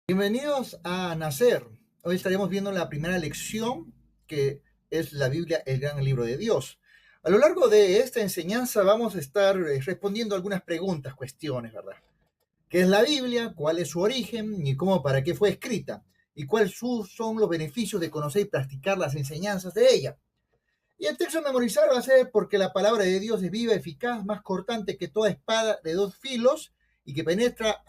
Bienvenidos a Nacer. Hoy estaremos viendo la primera lección, que es la Biblia, el gran libro de Dios. A lo largo de esta enseñanza vamos a estar respondiendo algunas preguntas, cuestiones, ¿verdad? ¿Qué es la Biblia? ¿Cuál es su origen? ¿Y cómo, para qué fue escrita? ¿Y cuáles son los beneficios de conocer y practicar las enseñanzas de ella? Y el texto a memorizar va a ser: porque la palabra de Dios es viva, eficaz, más cortante que toda espada de dos filos y que penetra,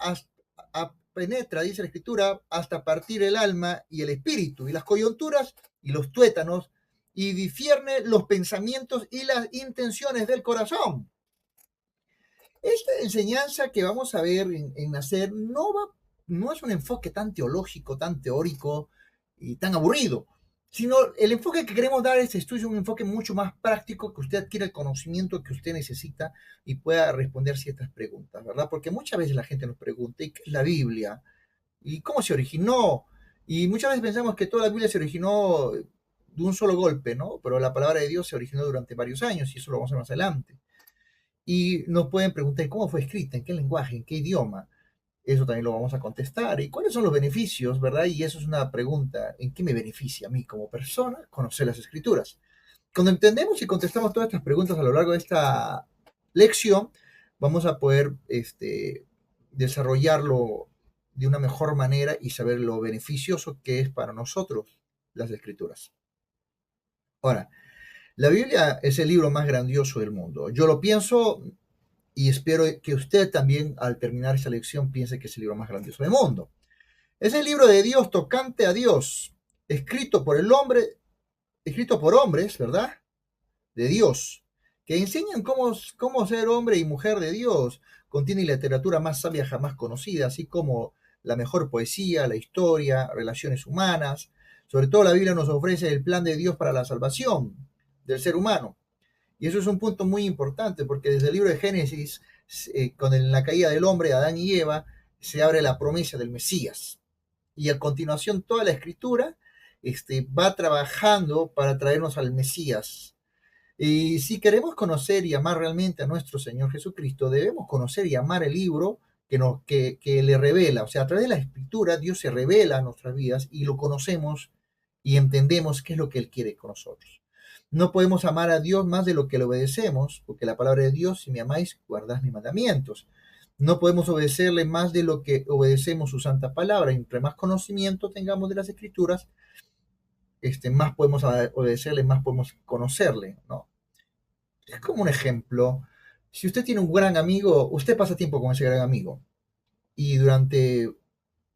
dice la Escritura, hasta partir el alma y el espíritu y las coyunturas y los tuétanos y difierne los pensamientos y las intenciones del corazón. Esta enseñanza que vamos a ver en Nacer no es un enfoque tan teológico, tan teórico y tan aburrido, sino el enfoque que queremos dar a este estudio es un enfoque mucho más práctico, que usted adquiera el conocimiento que usted necesita y pueda responder ciertas preguntas, ¿verdad? Porque muchas veces la gente nos pregunta: ¿y qué es la Biblia? ¿Y cómo se originó? Y muchas veces pensamos que toda la Biblia se originó de un solo golpe, ¿no? Pero la palabra de Dios se originó durante varios años y eso lo vamos a ver más adelante. Y nos pueden preguntar: ¿cómo fue escrita? ¿En qué lenguaje? ¿En qué idioma? Eso también lo vamos a contestar. ¿Y cuáles son los beneficios, verdad? Y eso es una pregunta: ¿en qué me beneficia a mí como persona conocer las Escrituras? Cuando entendemos y contestamos todas estas preguntas a lo largo de esta lección, vamos a poder desarrollarlo de una mejor manera y saber lo beneficioso que es para nosotros las Escrituras. Ahora, la Biblia es el libro más grandioso del mundo. Yo lo pienso. Y espero que usted también, al terminar esta lección, piense que es el libro más grandioso del mundo. Es el libro de Dios tocante a Dios, escrito por el hombre, escrito por hombres, ¿verdad? De Dios, que enseñan cómo ser hombre y mujer de Dios. Contiene literatura más sabia jamás conocida, así como la mejor poesía, la historia, relaciones humanas. Sobre todo la Biblia nos ofrece el plan de Dios para la salvación del ser humano. Y eso es un punto muy importante, porque desde el libro de Génesis, con la caída del hombre, Adán y Eva, se abre la promesa del Mesías. Y a continuación toda la escritura va trabajando para traernos al Mesías. Y si queremos conocer y amar realmente a nuestro Señor Jesucristo, debemos conocer y amar el libro que le revela. O sea, a través de la escritura Dios se revela a nuestras vidas y lo conocemos y entendemos qué es lo que Él quiere con nosotros. No podemos amar a Dios más de lo que le obedecemos, porque la palabra de Dios: si me amáis, guardad mis mandamientos. No podemos obedecerle más de lo que obedecemos su santa palabra. Entre más conocimiento tengamos de las escrituras, más podemos obedecerle, más podemos conocerle, ¿no? Es como un ejemplo: si usted tiene un gran amigo, usted pasa tiempo con ese gran amigo y durante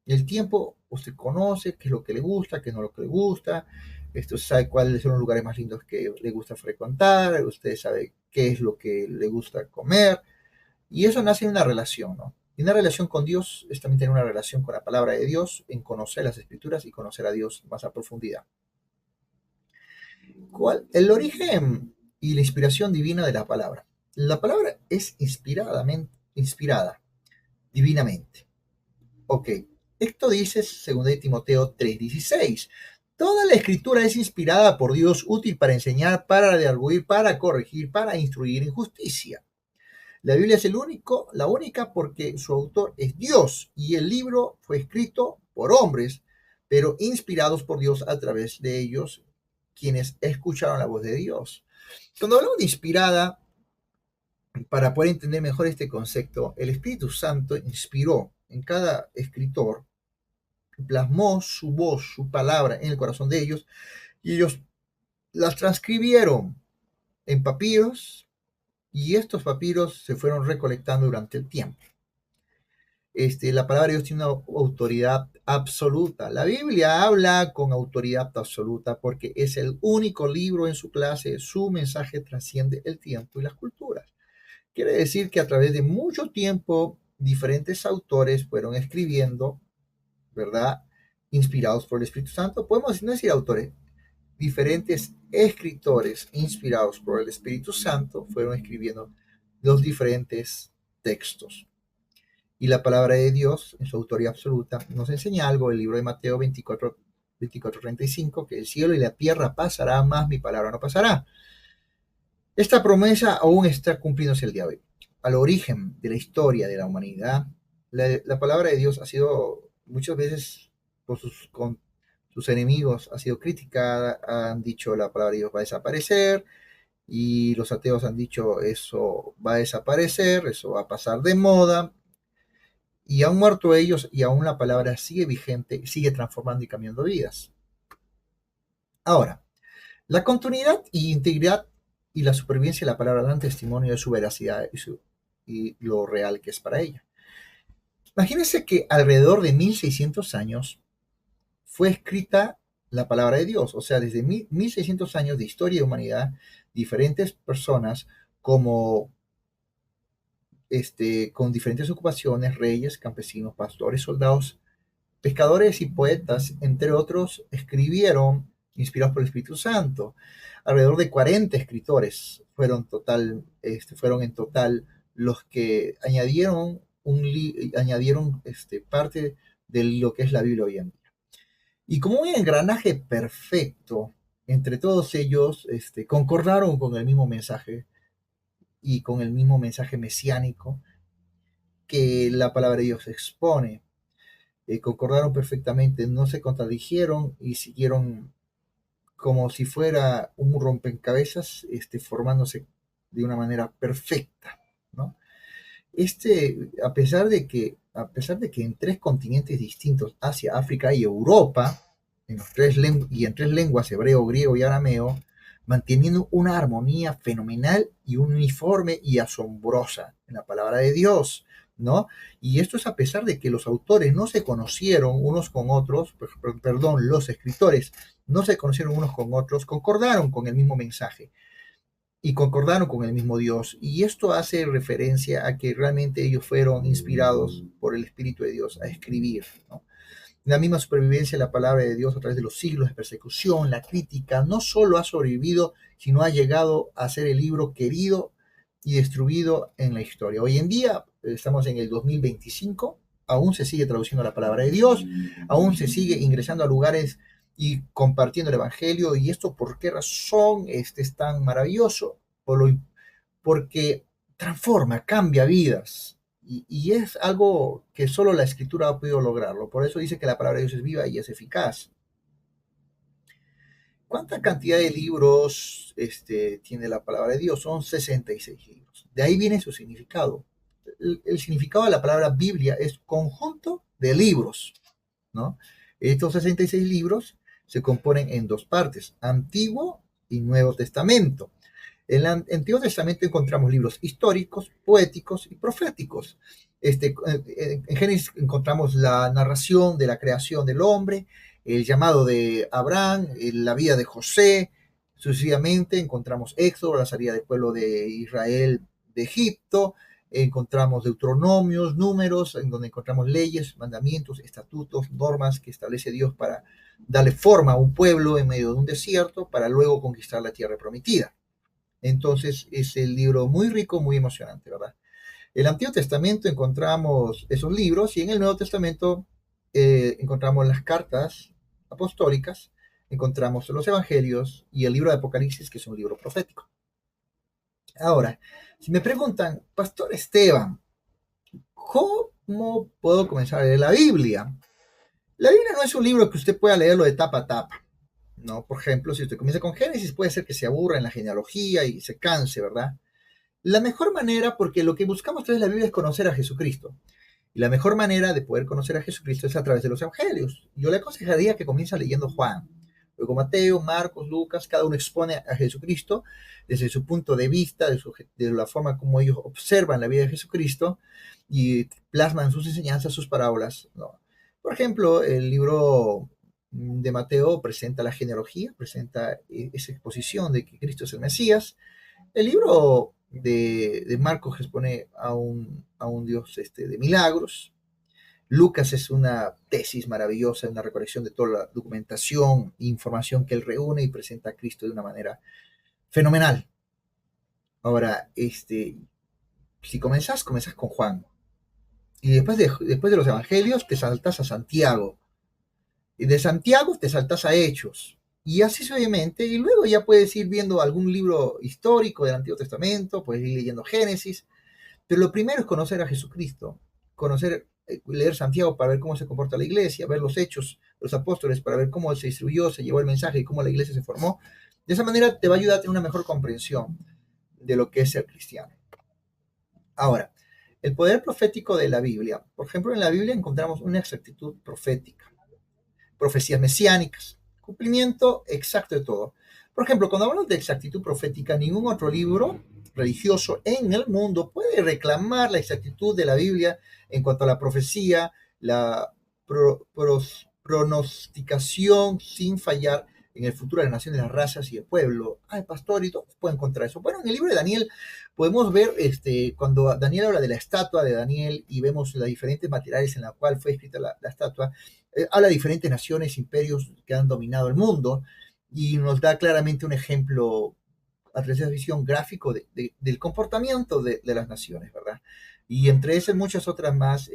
el tiempo usted conoce qué es lo que le gusta, qué no es lo que le gusta, esto sabe cuáles son los lugares más lindos que le gusta frecuentar, usted sabe qué es lo que le gusta comer, y eso nace en una relación, ¿no? Y una relación con Dios es también tener una relación con la palabra de Dios, en conocer las escrituras y conocer a Dios más a profundidad. El origen y la inspiración divina de la palabra. La palabra es inspirada divinamente. Ok, esto dice 2 Timoteo 3:16. Toda la escritura es inspirada por Dios, útil para enseñar, para redarguir, para corregir, para instruir en justicia. La Biblia es la única, porque su autor es Dios y el libro fue escrito por hombres, pero inspirados por Dios a través de ellos, quienes escucharon la voz de Dios. Cuando hablamos de inspirada, para poder entender mejor este concepto, el Espíritu Santo inspiró en cada escritor, plasmó su voz, su palabra en el corazón de ellos, y ellos las transcribieron en papiros, y estos papiros se fueron recolectando durante el tiempo. La palabra de Dios tiene una autoridad absoluta. La Biblia habla con autoridad absoluta porque es el único libro en su clase. Su mensaje trasciende el tiempo y las culturas. Quiere decir que a través de mucho tiempo diferentes autores fueron escribiendo, ¿verdad? Inspirados por el Espíritu Santo. Podemos no decir autores, diferentes escritores inspirados por el Espíritu Santo fueron escribiendo los diferentes textos. Y la palabra de Dios, en su autoría absoluta, nos enseña algo. El libro de Mateo 24:35, que el cielo y la tierra pasará, más mi palabra no pasará. Esta promesa aún está cumpliéndose el día de hoy. Al origen de la historia de la humanidad, la palabra de Dios ha sido muchas veces por con sus enemigos ha sido criticada, han dicho la palabra de Dios va a desaparecer, y los ateos han dicho eso va a desaparecer, eso va a pasar de moda, y han muerto ellos y aún la palabra sigue vigente, sigue transformando y cambiando vidas. Ahora, la continuidad y integridad y la supervivencia de la palabra dan testimonio de su veracidad y lo real que es para ella. Imagínense que alrededor de 1600 años fue escrita la palabra de Dios, o sea, desde 1600 años de historia de humanidad, diferentes personas como con diferentes ocupaciones, reyes, campesinos, pastores, soldados, pescadores y poetas, entre otros, escribieron, inspirados por el Espíritu Santo. Alrededor de 40 escritores fueron en total los que añadieron parte de lo que es la Biblia hoy en día. Y como un engranaje perfecto, entre todos ellos concordaron con el mismo mensaje y con el mismo mensaje mesiánico que la palabra de Dios expone. Concordaron perfectamente, no se contradijeron y siguieron como si fuera un rompecabezas formándose de una manera perfecta, ¿no? A pesar de que en tres continentes distintos, Asia, África y Europa, y en tres lenguas, hebreo, griego y arameo, manteniendo una armonía fenomenal y uniforme y asombrosa en la palabra de Dios, ¿no? Y esto es a pesar de que los autores no se conocieron unos con otros, perdón, los escritores no se conocieron unos con otros, concordaron con el mismo mensaje y concordaron con el mismo Dios. Y esto hace referencia a que realmente ellos fueron inspirados por el Espíritu de Dios a escribir, ¿no? La misma supervivencia de la palabra de Dios a través de los siglos de persecución, la crítica, no solo ha sobrevivido, sino ha llegado a ser el libro querido y destruido en la historia. Hoy en día, estamos en el 2025, aún se sigue traduciendo la palabra de Dios, aún se sigue ingresando a lugares y compartiendo el Evangelio. ¿Y esto por qué razón es tan maravilloso? Porque transforma, cambia vidas. Y es algo que solo la Escritura ha podido lograrlo. Por eso dice que la palabra de Dios es viva y es eficaz. ¿Cuánta cantidad de libros tiene la palabra de Dios? Son 66 libros. De ahí viene su significado. El significado de la palabra Biblia es conjunto de libros, ¿no? Estos 66 libros se componen en dos partes, Antiguo y Nuevo Testamento. En el Antiguo Testamento encontramos libros históricos, poéticos y proféticos. En Génesis encontramos la narración de la creación del hombre, el llamado de Abraham, la vida de José. Sucesivamente encontramos Éxodo, la salida del pueblo de Israel de Egipto. Encontramos Deuteronomios, Números, en donde encontramos leyes, mandamientos, estatutos, normas que establece Dios para darle forma a un pueblo en medio de un desierto para luego conquistar la tierra prometida. Entonces es el libro muy rico, muy emocionante, ¿verdad? En el Antiguo Testamento encontramos esos libros y en el Nuevo Testamento encontramos las cartas apostólicas, encontramos los evangelios y el libro de Apocalipsis, que es un libro profético. Ahora, si me preguntan, Pastor Esteban, ¿cómo puedo comenzar a leer la Biblia? La Biblia no es un libro que usted pueda leerlo de tapa a tapa, ¿no? Por ejemplo, si usted comienza con Génesis, puede ser que se aburra en la genealogía y se canse, ¿verdad? La mejor manera, porque lo que buscamos a través de la Biblia es conocer a Jesucristo. Y la mejor manera de poder conocer a Jesucristo es a través de los evangelios. Yo le aconsejaría que comience leyendo Juan. Luego Mateo, Marcos, Lucas, cada uno expone a Jesucristo desde su punto de vista, de la forma como ellos observan la vida de Jesucristo y plasman sus enseñanzas, sus parábolas, ¿no? Por ejemplo, el libro de Mateo presenta la genealogía, presenta esa exposición de que Cristo es el Mesías. El libro de Marcos expone a un Dios de milagros. Lucas es una tesis maravillosa, una recolección de toda la documentación e información que él reúne y presenta a Cristo de una manera fenomenal. Ahora, si comenzás con Juan. Y después de los evangelios te saltas a Santiago. Y de Santiago te saltas a Hechos. Y así suavemente. Y luego ya puedes ir viendo algún libro histórico del Antiguo Testamento, puedes ir leyendo Génesis. Pero lo primero es conocer a Jesucristo, conocer leer Santiago para ver cómo se comporta la iglesia, ver los hechos de los apóstoles para ver cómo se distribuyó, se llevó el mensaje y cómo la iglesia se formó. De esa manera te va a ayudar a tener una mejor comprensión de lo que es ser cristiano. Ahora, el poder profético de la Biblia. Por ejemplo, en la Biblia encontramos una exactitud profética, profecías mesiánicas, cumplimiento exacto de todo. Por ejemplo, cuando hablamos de exactitud profética, ningún otro libro religioso en el mundo puede reclamar la exactitud de la Biblia en cuanto a la profecía, la pronosticación sin fallar en el futuro de las naciones, las razas y el pueblo. Ay, pastor, y todos pueden encontrar eso. Bueno, en el libro de Daniel podemos ver cuando Daniel habla de la estatua de Daniel y vemos los diferentes materiales en la cual fue escrita la estatua, habla de diferentes naciones, imperios que han dominado el mundo y nos da claramente un ejemplo a través de la visión gráfico del comportamiento de las naciones, ¿verdad? Y entre esas muchas otras más,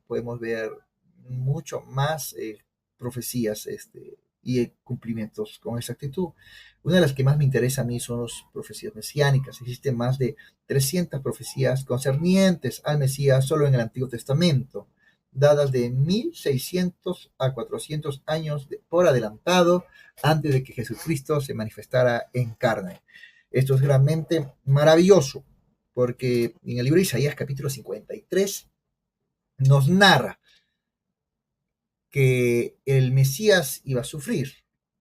podemos ver mucho más profecías y cumplimientos con exactitud. Una de las que más me interesa a mí son las profecías mesiánicas. Existen más de 300 profecías concernientes al Mesías solo en el Antiguo Testamento, dadas de 1600 a 400 años por adelantado antes de que Jesucristo se manifestara en carne. Esto es realmente maravilloso, porque en el libro de Isaías capítulo 53 nos narra que el Mesías iba a sufrir.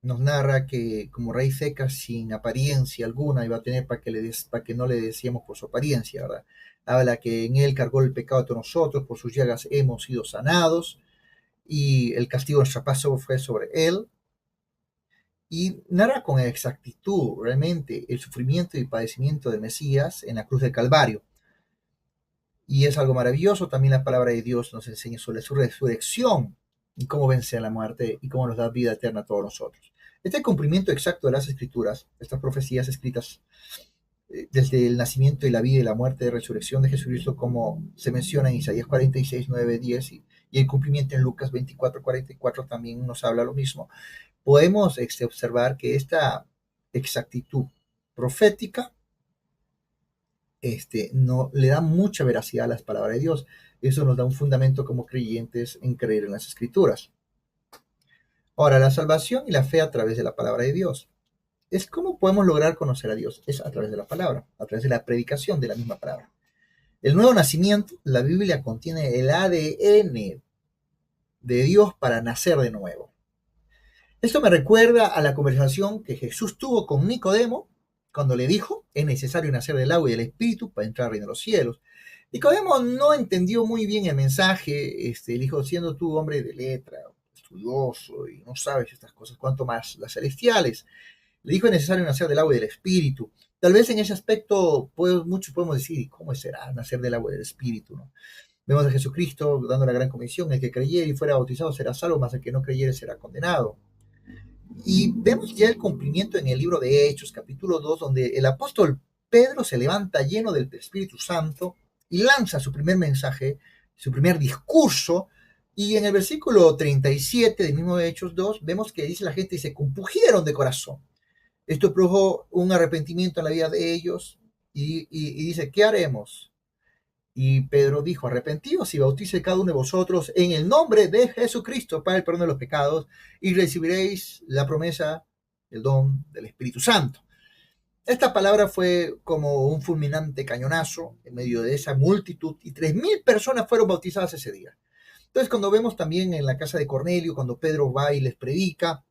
Nos narra que como raíz seca, sin apariencia alguna, iba a tener para que no le decíamos por su apariencia, ¿verdad? Habla que en él cargó el pecado de todos nosotros, por sus llagas hemos sido sanados, y el castigo de nuestro paso fue sobre él. Y narra con exactitud realmente el sufrimiento y padecimiento del Mesías en la cruz del Calvario. Y es algo maravilloso. También la palabra de Dios nos enseña sobre su resurrección y cómo vence a la muerte y cómo nos da vida eterna a todos nosotros. Este cumplimiento exacto de las Escrituras, estas profecías escritas desde el nacimiento y la vida y la muerte y resurrección de Jesucristo, como se menciona en Isaías 46, 9, 10, y el cumplimiento en Lucas 24, 44 también nos habla lo mismo. Podemos observar que esta exactitud profética no le da mucha veracidad a las palabras de Dios. Eso nos da un fundamento como creyentes en creer en las Escrituras. Ahora, la salvación y la fe a través de la palabra de Dios. Es cómo podemos lograr conocer a Dios. Es a través de la palabra, a través de la predicación de la misma palabra. El nuevo nacimiento, la Biblia contiene el ADN de Dios para nacer de nuevo. Esto me recuerda a la conversación que Jesús tuvo con Nicodemo cuando le dijo, es necesario nacer del agua y del espíritu para entrar al reino de los cielos. Nicodemo no entendió muy bien el mensaje, le dijo, siendo tú hombre de letra, estudioso y no sabes estas cosas, cuanto más las celestiales. Le dijo, es necesario nacer del agua y del espíritu. Tal vez en ese aspecto muchos podemos decir, ¿cómo será nacer del agua y del espíritu? ¿No? Vemos a Jesucristo dando la gran comisión, el que creyere y fuera bautizado será salvo, mas el que no creyere será condenado. Y vemos ya el cumplimiento en el libro de Hechos, capítulo 2, donde el apóstol Pedro se levanta lleno del Espíritu Santo y lanza su primer mensaje, su primer discurso, y en el versículo 37 del mismo Hechos 2, vemos que dice la gente, y se compungieron de corazón. Esto produjo un arrepentimiento en la vida de ellos, y dice, ¿qué haremos? Y Pedro dijo, arrepentíos y bautice cada uno de vosotros en el nombre de Jesucristo para el perdón de los pecados y recibiréis la promesa, el don del Espíritu Santo. Esta palabra fue como un fulminante cañonazo en medio de esa multitud y 3,000 personas fueron bautizadas ese día. Entonces cuando vemos también en la casa de Cornelio, cuando Pedro va y les predica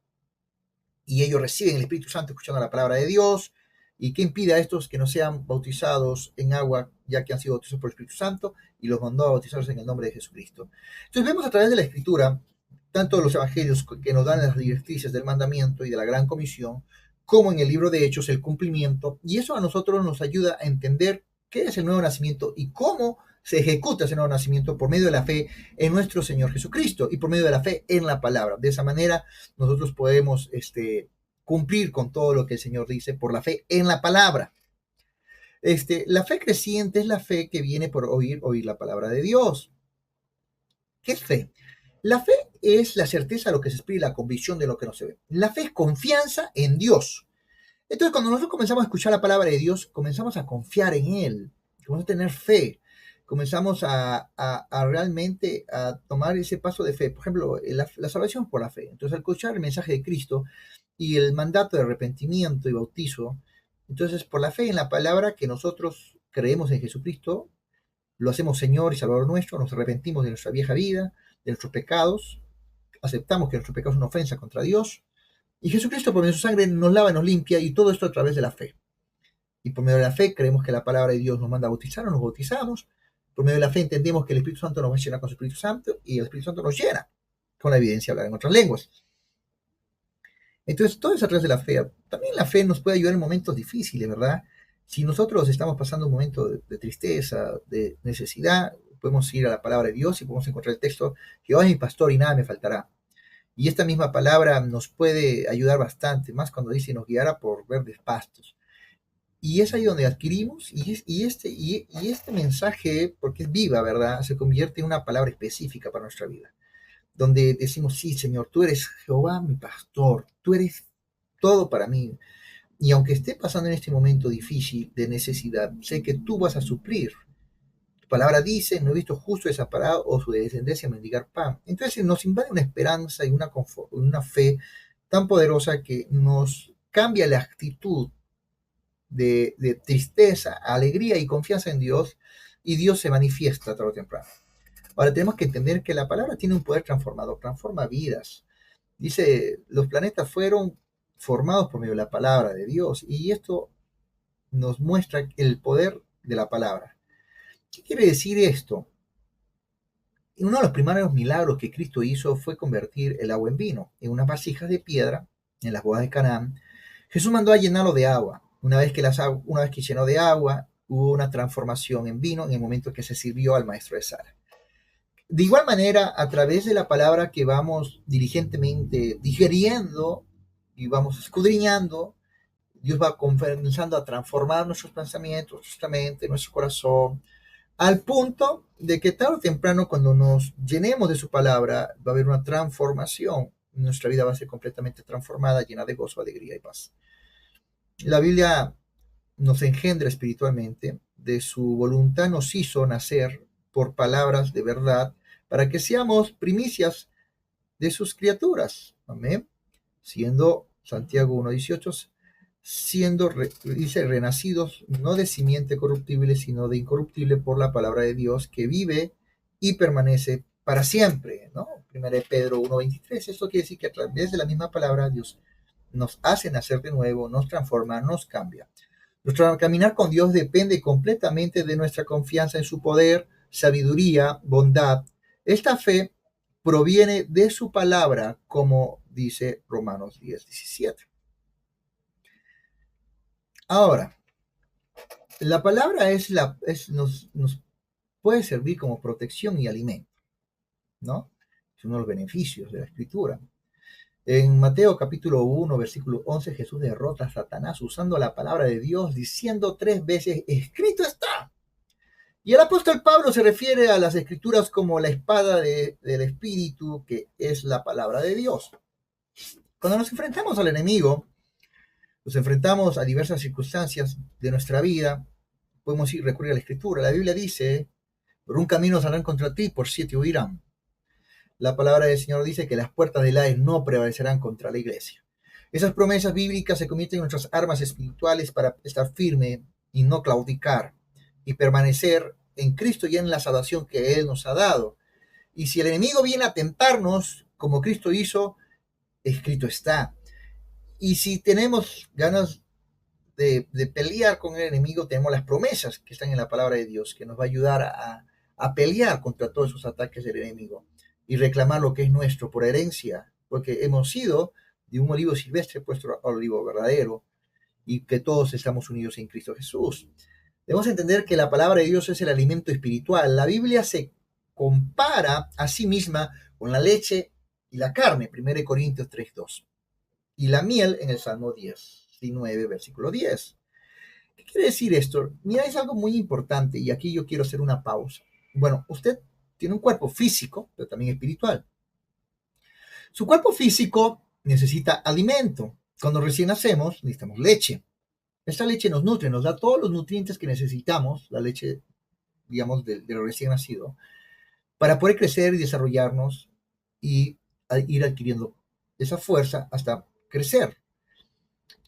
y ellos reciben el Espíritu Santo escuchando la palabra de Dios, ¿y qué impide a estos que no sean bautizados en agua, ya que han sido bautizados por el Espíritu Santo, y los mandó a bautizarse en el nombre de Jesucristo? Entonces vemos a través de la Escritura, tanto los evangelios que nos dan las directrices del mandamiento y de la gran comisión, como en el libro de Hechos el cumplimiento, y eso a nosotros nos ayuda a entender qué es el nuevo nacimiento y cómo se ejecuta ese nuevo nacimiento por medio de la fe en nuestro Señor Jesucristo y por medio de la fe en la palabra. De esa manera nosotros podemos cumplir con todo lo que el Señor dice por la fe en la palabra. La fe creciente es la fe que viene por oír la palabra de Dios. ¿Qué es fe? La fe es la certeza de lo que se espera y la convicción de lo que no se ve. La fe es confianza en Dios. Entonces, cuando nosotros comenzamos a escuchar la palabra de Dios, comenzamos a confiar en Él, comenzamos a tener fe. comenzamos a realmente a tomar ese paso de fe. Por ejemplo, la salvación por la fe. Entonces, al escuchar el mensaje de Cristo y el mandato de arrepentimiento y bautizo, entonces por la fe en la palabra que nosotros creemos en Jesucristo, lo hacemos Señor y Salvador nuestro, nos arrepentimos de nuestra vieja vida, de nuestros pecados, aceptamos que nuestro pecado es una ofensa contra Dios, y Jesucristo por medio de su sangre nos lava y nos limpia, y todo esto a través de la fe. Y por medio de la fe creemos que la palabra de Dios nos manda a bautizar, nos bautizamos. Por medio de la fe entendemos que el Espíritu Santo nos va a llenar con su Espíritu Santo, y el Espíritu Santo nos llena con la evidencia de hablar en otras lenguas. Entonces, todo eso a través de la fe. También la fe nos puede ayudar en momentos difíciles, ¿verdad? Si nosotros estamos pasando un momento de tristeza, de necesidad, podemos ir a la palabra de Dios y podemos encontrar el texto: Jehová es mi pastor y nada me faltará. Y esta misma palabra nos puede ayudar bastante, más cuando dice nos guiará por verdes pastos. Y es ahí donde adquirimos, y este mensaje, porque es viva, ¿verdad? Se convierte en una palabra específica para nuestra vida, donde decimos: sí, Señor, tú eres Jehová mi pastor, tú eres todo para mí. Y aunque esté pasando en este momento difícil de necesidad, sé que tú vas a suplir. Tu palabra dice: no he visto justo desamparado o su descendencia mendigar pan. Entonces nos invade una esperanza y una fe tan poderosa que nos cambia la actitud de tristeza, alegría y confianza en Dios, y Dios se manifiesta tarde o temprano. Ahora tenemos que entender que la palabra tiene un poder transformador, transforma vidas. Dice: los planetas fueron formados por medio de la palabra de Dios, y esto nos muestra el poder de la palabra. ¿Qué quiere decir esto? Uno de los primeros milagros que Cristo hizo fue convertir el agua en vino. En unas vasijas de piedra, en las bodas de Canaán, Jesús mandó a llenarlo de agua. Una vez que llenó de agua, hubo una transformación en vino en el momento que se sirvió al maestro de sala. De igual manera, a través de la palabra que vamos diligentemente digeriendo y vamos escudriñando, Dios va comenzando a transformar nuestros pensamientos, nuestra mente, nuestro corazón, al punto de que tarde o temprano, cuando nos llenemos de su palabra, va a haber una transformación. Nuestra vida va a ser completamente transformada, llena de gozo, alegría y paz. La Biblia nos engendra espiritualmente, de su voluntad nos hizo nacer por palabras de verdad, para que seamos primicias de sus criaturas. Amén. Siendo, Santiago 1:18, dice: renacidos no de simiente corruptible, sino de incorruptible por la palabra de Dios, que vive y permanece para siempre, ¿no? 1 Pedro 1:23. Esto quiere decir que a través de la misma palabra Dios nos hace nacer de nuevo, nos transforma, nos cambia. Nuestro caminar con Dios depende completamente de nuestra confianza en su poder, sabiduría, bondad. Esta fe proviene de su palabra, como dice Romanos 10:17. Ahora, la palabra nos puede servir como protección y alimento, ¿no? Es uno de los beneficios de la escritura. En Mateo capítulo 1, versículo 11, Jesús derrota a Satanás usando la palabra de Dios, diciendo 3 veces: escrito está. Y el apóstol Pablo se refiere a las escrituras como la espada del Espíritu, que es la palabra de Dios. Cuando nos enfrentamos al enemigo, nos enfrentamos a diversas circunstancias de nuestra vida, podemos recurrir a la escritura. La Biblia dice: por un camino saldrán contra ti, por 7 huirán. La palabra del Señor dice que las puertas del Hades no prevalecerán contra la iglesia. Esas promesas bíblicas se convierten en nuestras armas espirituales para estar firme y no claudicar, y permanecer en Cristo y en la salvación que Él nos ha dado. Y si el enemigo viene a tentarnos, como Cristo hizo, escrito está. Y si tenemos ganas de pelear con el enemigo, tenemos las promesas que están en la palabra de Dios, que nos va a ayudar a pelear contra todos esos ataques del enemigo y reclamar lo que es nuestro por herencia, porque hemos sido de un olivo silvestre puesto al olivo verdadero, y que todos estamos unidos en Cristo Jesús. Debemos entender que la palabra de Dios es el alimento espiritual. La Biblia se compara a sí misma con la leche y la carne, 1 Corintios 3:2, y la miel en el Salmo 19, versículo 10. ¿Qué quiere decir esto? Mira, es algo muy importante, y aquí yo quiero hacer una pausa. Bueno, usted tiene un cuerpo físico, pero también espiritual. Su cuerpo físico necesita alimento. Cuando recién nacemos, necesitamos leche. Esta leche nos nutre, nos da todos los nutrientes que necesitamos, la leche digamos, del recién nacido, para poder crecer y desarrollarnos y ir adquiriendo esa fuerza hasta crecer.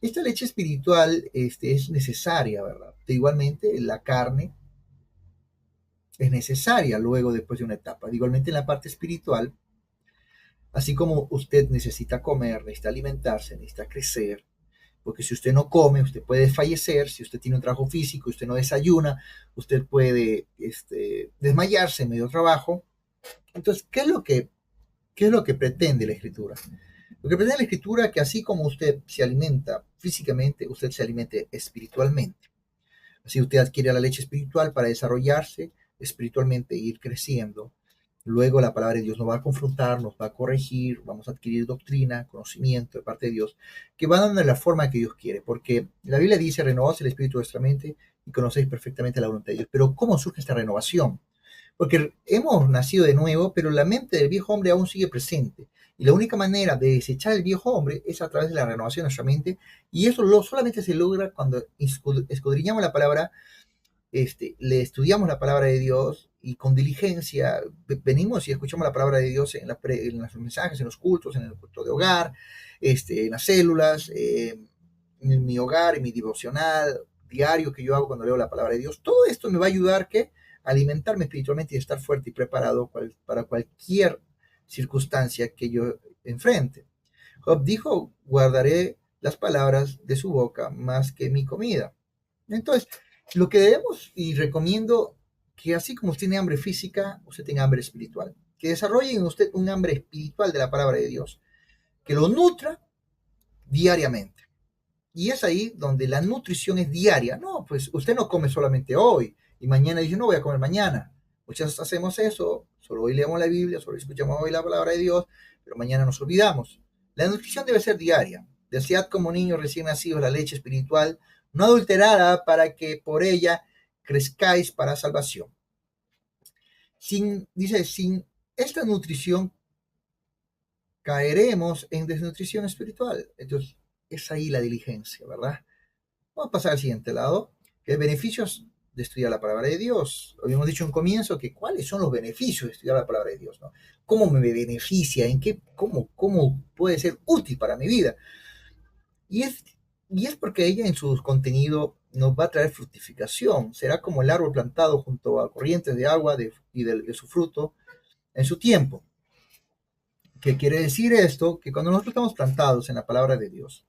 Esta leche espiritual es necesaria, ¿verdad? Igualmente, la carne es necesaria luego, después de una etapa. Igualmente, en la parte espiritual, así como usted necesita comer, necesita alimentarse, necesita crecer, porque si usted no come, usted puede fallecer. Si usted tiene un trabajo físico, usted no desayuna, usted puede desmayarse en medio de trabajo. Entonces, qué es lo que pretende la escritura? Lo que pretende la escritura es que así como usted se alimenta físicamente, usted se alimente espiritualmente. Así usted adquiere la leche espiritual para desarrollarse espiritualmente e ir creciendo. Luego la palabra de Dios nos va a confrontar, nos va a corregir, vamos a adquirir doctrina, conocimiento de parte de Dios, que va dando la forma que Dios quiere, porque la Biblia dice, renovaos el espíritu de vuestra mente y conocéis perfectamente la voluntad de Dios. Pero ¿cómo surge esta renovación? Porque hemos nacido de nuevo, pero la mente del viejo hombre aún sigue presente. Y la única manera de desechar el viejo hombre es a través de la renovación de nuestra mente. Y eso solamente se logra cuando escudriñamos la palabra, le estudiamos la palabra de Dios y con diligencia venimos y escuchamos la palabra de Dios en los mensajes, en los cultos, en el culto de hogar, en las células, en mi hogar, en mi devocional diario que yo hago cuando leo la palabra de Dios. Todo esto me va a ayudar a alimentarme espiritualmente y estar fuerte y preparado para cualquier circunstancia que yo enfrente. Job dijo, guardaré las palabras de su boca más que mi comida. Entonces, lo que debemos y recomiendo que así como usted tiene hambre física, usted tenga hambre espiritual. Que desarrolle en usted un hambre espiritual de la palabra de Dios. Que lo nutra diariamente. Y es ahí donde la nutrición es diaria. No, pues usted no come solamente hoy y mañana dice, no voy a comer mañana. Muchas hacemos eso, solo hoy leemos la Biblia, solo escuchamos hoy la palabra de Dios, pero mañana nos olvidamos. La nutrición debe ser diaria. Desead como niños recién nacidos la leche espiritual, no adulterada, para que por ella crezcáis para salvación. Dice, sin esta nutrición caeremos en desnutrición espiritual. Entonces, es ahí la diligencia, ¿verdad? Vamos a pasar al siguiente lado, que es beneficios de estudiar la palabra de Dios. Habíamos dicho en comienzo que cuáles son los beneficios de estudiar la palabra de Dios, ¿no? ¿Cómo me beneficia? ¿Cómo puede ser útil para mi vida? Y es porque ella en su contenido nos va a traer fructificación. Será como el árbol plantado junto a corrientes de agua y de su fruto en su tiempo. ¿Qué quiere decir esto? Que cuando nosotros estamos plantados en la palabra de Dios,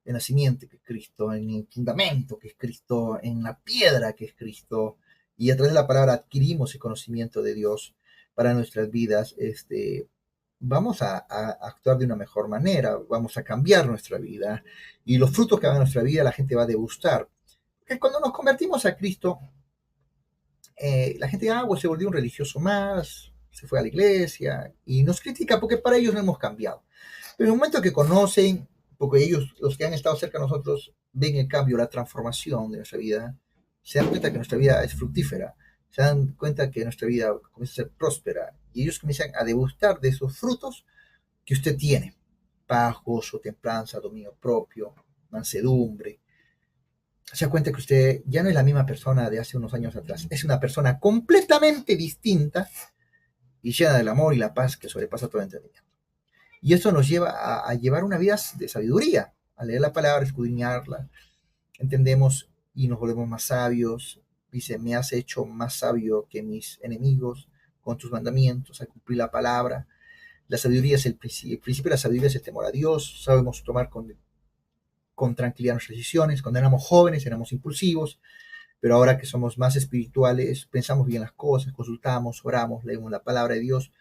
en la simiente que es Cristo, en el fundamento que es Cristo, en la piedra que es Cristo, y a través de la palabra adquirimos el conocimiento de Dios para nuestras vidas, vamos a actuar de una mejor manera, vamos a cambiar nuestra vida, y los frutos que hagan nuestra vida la gente va a degustar. Porque cuando nos convertimos a Cristo, la gente pues se volvió un religioso más, se fue a la iglesia, y nos critica porque para ellos no hemos cambiado. Pero en el momento que conocen, porque ellos, los que han estado cerca de nosotros, ven el cambio, la transformación de nuestra vida, se dan cuenta que nuestra vida es fructífera, se dan cuenta que nuestra vida comienza a ser próspera, y ellos comienzan a degustar de esos frutos que usted tiene: paz, gozo, templanza, dominio propio, mansedumbre. Se da cuenta que usted ya no es la misma persona de hace unos años atrás, es una persona completamente distinta y llena del amor y la paz que sobrepasa todo entendimiento. Y eso nos lleva a llevar una vida de sabiduría, a leer la palabra, escudriñarla, entendemos y nos volvemos más sabios. Dice, me has hecho más sabio que mis enemigos con tus mandamientos, a cumplir la palabra. La sabiduría es el principio de la sabiduría es el temor a Dios. Sabemos tomar con tranquilidad nuestras decisiones. Cuando éramos jóvenes éramos impulsivos, pero ahora que somos más espirituales, pensamos bien las cosas, consultamos, oramos, leemos la palabra de Dios,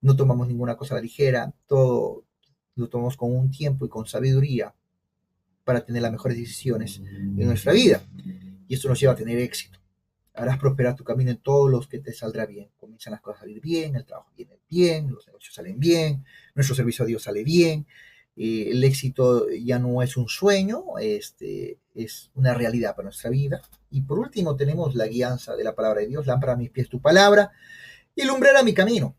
no tomamos ninguna cosa a la ligera, todo lo tomamos con un tiempo y con sabiduría para tener las mejores decisiones en nuestra vida. Y esto nos lleva a tener éxito. Harás prosperar tu camino en todos los que te saldrá bien. Comienzan las cosas a salir bien, el trabajo viene bien, los negocios salen bien, nuestro servicio a Dios sale bien. El éxito ya no es un sueño, es una realidad para nuestra vida. Y por último tenemos la guianza de la palabra de Dios: lámpara a mis pies tu palabra y lumbrera mi camino.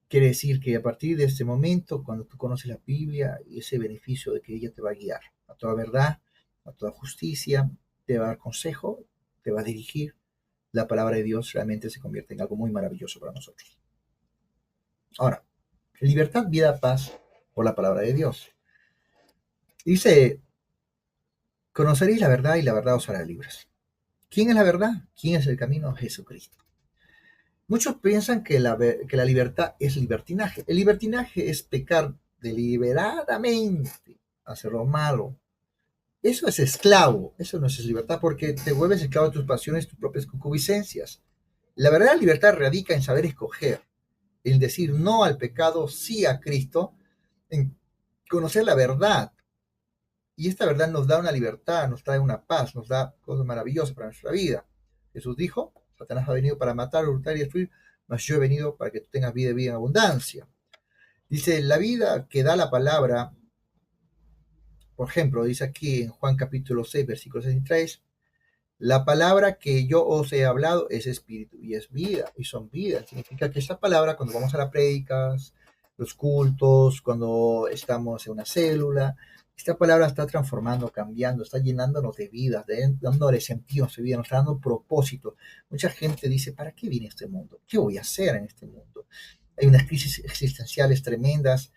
Quiere decir que a partir de este momento, cuando tú conoces la Biblia, ese beneficio de que ella te va a guiar a toda verdad, a toda justicia, te va a dar consejo, te va a dirigir, la palabra de Dios realmente se convierte en algo muy maravilloso para nosotros. Ahora, libertad, vida, paz por la palabra de Dios. Dice, conoceréis la verdad y la verdad os hará libres. ¿Quién es la verdad? ¿Quién es el camino? Jesucristo. Muchos piensan que la libertad es libertinaje. El libertinaje es pecar deliberadamente, hacer lo malo. Eso es esclavo, eso no es libertad porque te vuelves esclavo de tus pasiones, tus propias concupiscencias. La verdadera libertad radica en saber escoger, en decir no al pecado, sí a Cristo, en conocer la verdad. Y esta verdad nos da una libertad, nos trae una paz, nos da cosas maravillosas para nuestra vida. Jesús dijo, Satanás ha venido para matar, hurtar y destruir, mas yo he venido para que tú tengas vida y vida en abundancia. Dice, la vida que da la palabra, por ejemplo, dice aquí en Juan capítulo 6, versículos 63, la palabra que yo os he hablado es espíritu y es vida, y son vida. Significa que esta palabra, cuando vamos a las prédicas, los cultos, cuando estamos en una célula, esta palabra está transformando, cambiando, está llenándonos de vida, dándole sentido a nuestra vida, nos está dando propósito. Mucha gente dice, ¿para qué viene este mundo? ¿Qué voy a hacer en este mundo? Hay unas crisis existenciales tremendas,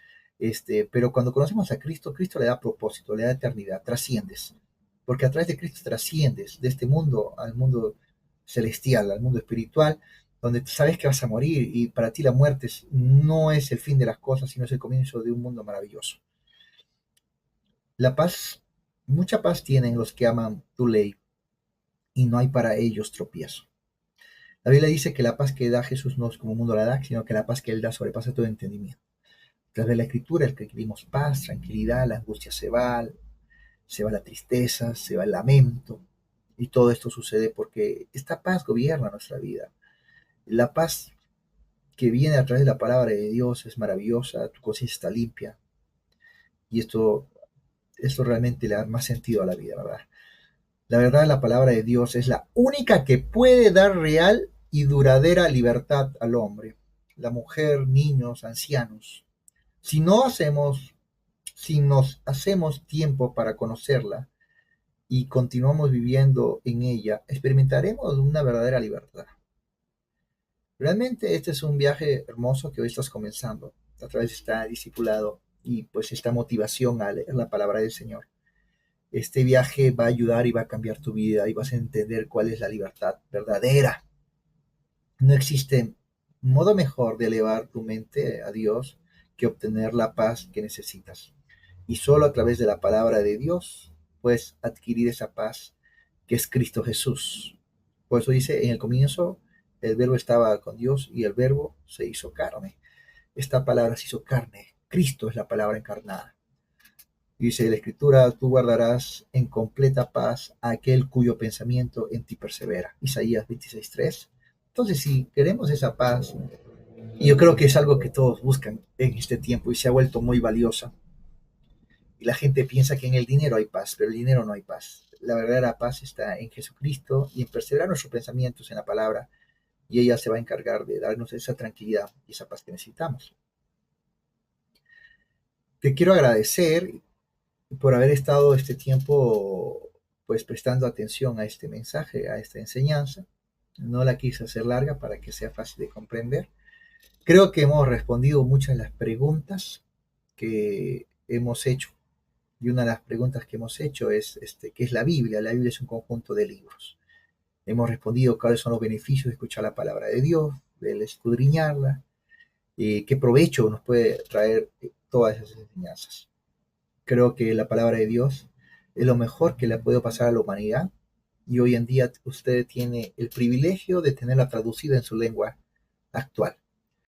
pero cuando conocemos a Cristo, Cristo le da propósito, le da eternidad, trasciendes porque a través de Cristo trasciendes de este mundo al mundo celestial, al mundo espiritual, donde sabes que vas a morir y para ti la muerte no es el fin de las cosas, sino es el comienzo de un mundo maravilloso. La paz, mucha paz tienen los que aman tu ley y no hay para ellos tropiezo. La Biblia dice que la paz que da Jesús no es como el mundo la da, sino que la paz que Él da sobrepasa todo entendimiento. A través de la Escritura, el que queremos paz, tranquilidad, la angustia se va la tristeza, se va el lamento, y todo esto sucede porque esta paz gobierna nuestra vida. La paz que viene a través de la palabra de Dios es maravillosa, tu conciencia está limpia, y esto realmente le da más sentido a la vida, ¿verdad? La verdad, la palabra de Dios es la única que puede dar real y duradera libertad al hombre, la mujer, niños, ancianos. Si no hacemos, si nos hacemos tiempo para conocerla, y continuamos viviendo en ella, experimentaremos una verdadera libertad. Realmente este es un viaje hermoso que hoy estás comenzando a través de este discipulado y pues esta motivación a leer la palabra del Señor. Este viaje va a ayudar y va a cambiar tu vida y vas a entender cuál es la libertad verdadera. No existe modo mejor de elevar tu mente a Dios que obtener la paz que necesitas. Y solo a través de la palabra de Dios puedes adquirir esa paz que es Cristo Jesús. Por eso dice, en el comienzo el verbo estaba con Dios y el verbo se hizo carne. Esta palabra se hizo carne. Cristo es la palabra encarnada. Dice la Escritura, tú guardarás en completa paz a aquel cuyo pensamiento en ti persevera. Isaías 26:3. Entonces, si queremos esa paz, y yo creo que es algo que todos buscan en este tiempo y se ha vuelto muy valiosa, y la gente piensa que en el dinero hay paz, pero el dinero no hay paz. La verdadera paz está en Jesucristo y en perseverar nuestros pensamientos en la palabra, y ella se va a encargar de darnos esa tranquilidad y esa paz que necesitamos. Te quiero agradecer por haber estado este tiempo pues prestando atención a este mensaje, a esta enseñanza. No la quise hacer larga para que sea fácil de comprender. Creo que hemos respondido muchas de las preguntas que hemos hecho. Y una de las preguntas que hemos hecho es, ¿qué es la Biblia? La Biblia es un conjunto de libros. Hemos respondido cuáles son los beneficios de escuchar la palabra de Dios, de escudriñarla, qué provecho nos puede traer todas esas enseñanzas. Creo que la palabra de Dios es lo mejor que le ha podido pasar a la humanidad y hoy en día usted tiene el privilegio de tenerla traducida en su lengua actual.